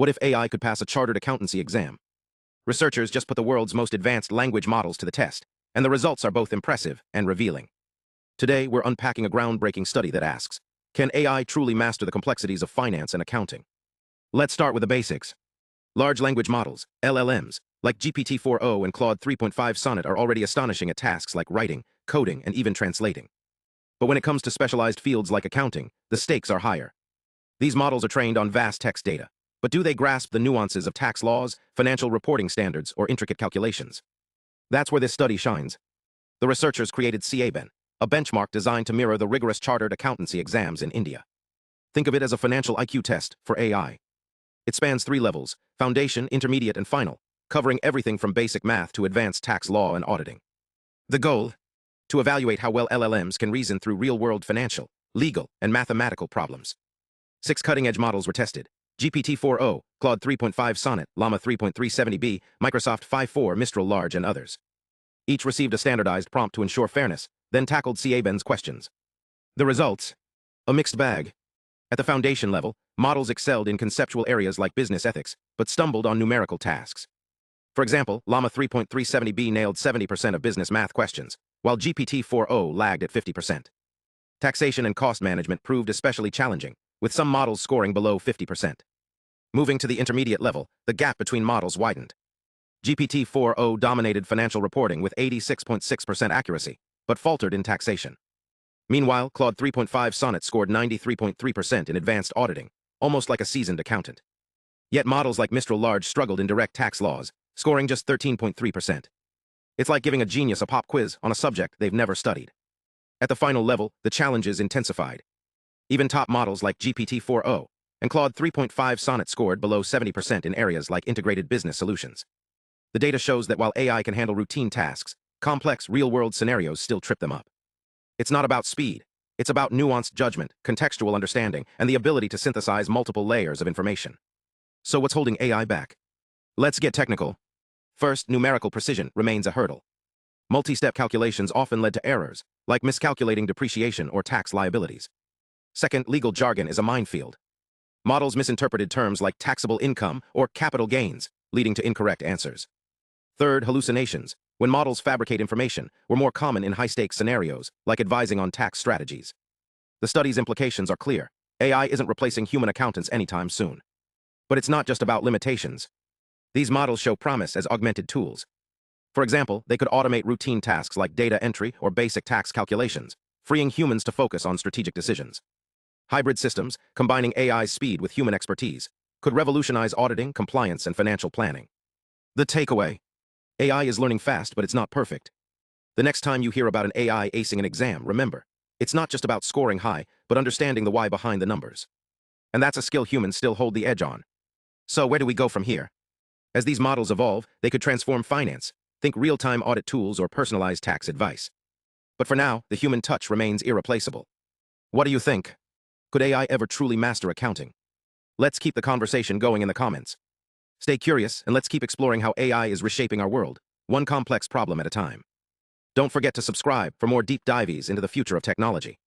What if AI could pass a chartered accountancy exam? Researchers just put the world's most advanced language models to the test, and the results are both impressive and revealing. Today, we're unpacking a groundbreaking study that asks, can AI truly master the complexities of finance and accounting? Let's start with the basics. Large language models, LLMs, like GPT-4o and Claude 3.5 Sonnet are already astonishing at tasks like writing, coding, and even translating. But when it comes to specialized fields like accounting, the stakes are higher. These models are trained on vast text data, but do they grasp the nuances of tax laws, financial reporting standards, or intricate calculations? That's where this study shines. The researchers created CABEN, a benchmark designed to mirror the rigorous chartered accountancy exams in India. Think of it as a financial IQ test for AI. It spans 3 levels: foundation, intermediate, and final, covering everything from basic math to advanced tax law and auditing. The goal? To evaluate how well LLMs can reason through real-world financial, legal, and mathematical problems. 6 cutting-edge models were tested: GPT-4o, Claude 3.5 Sonnet, Llama 3.370b, Microsoft 5.4 Mistral Large, and others. Each received a standardized prompt to ensure fairness, then tackled CABEN's questions. The results? A mixed bag. At the foundation level, models excelled in conceptual areas like business ethics, but stumbled on numerical tasks. For example, Llama 3.370b nailed 70% of business math questions, while GPT-4o lagged at 50%. Taxation and cost management proved especially challenging, with some models scoring below 50%. Moving to the intermediate level, the gap between models widened. GPT-4o dominated financial reporting with 86.6% accuracy, but faltered in taxation. Meanwhile, Claude 3.5 Sonnet scored 93.3% in advanced auditing, almost like a seasoned accountant. Yet models like Mistral Large struggled in direct tax laws, scoring just 13.3%. It's like giving a genius a pop quiz on a subject they've never studied. At the final level, the challenges intensified. Even top models like GPT-4o and Claude 3.5 Sonnet scored below 70% in areas like integrated business solutions. The data shows that while AI can handle routine tasks, complex real-world scenarios still trip them up. It's not about speed. It's about nuanced judgment, contextual understanding, and the ability to synthesize multiple layers of information. So what's holding AI back? Let's get technical. First, numerical precision remains a hurdle. Multi-step calculations often led to errors, like miscalculating depreciation or tax liabilities. Second, legal jargon is a minefield. Models misinterpreted terms like taxable income or capital gains, leading to incorrect answers. Third, hallucinations, when models fabricate information, were more common in high-stakes scenarios, like advising on tax strategies. The study's implications are clear. AI isn't replacing human accountants anytime soon. But it's not just about limitations. These models show promise as augmented tools. For example, they could automate routine tasks like data entry or basic tax calculations, freeing humans to focus on strategic decisions. Hybrid systems, combining AI's speed with human expertise, could revolutionize auditing, compliance, and financial planning. The takeaway: AI is learning fast, but it's not perfect. The next time you hear about an AI acing an exam, remember, it's not just about scoring high, but understanding the why behind the numbers. And that's a skill humans still hold the edge on. So where do we go from here? As these models evolve, they could transform finance, think real-time audit tools or personalized tax advice. But for now, the human touch remains irreplaceable. What do you think? Could AI ever truly master accounting? Let's keep the conversation going in the comments. Stay curious, and let's keep exploring how AI is reshaping our world, one complex problem at a time. Don't forget to subscribe for more deep dives into the future of technology.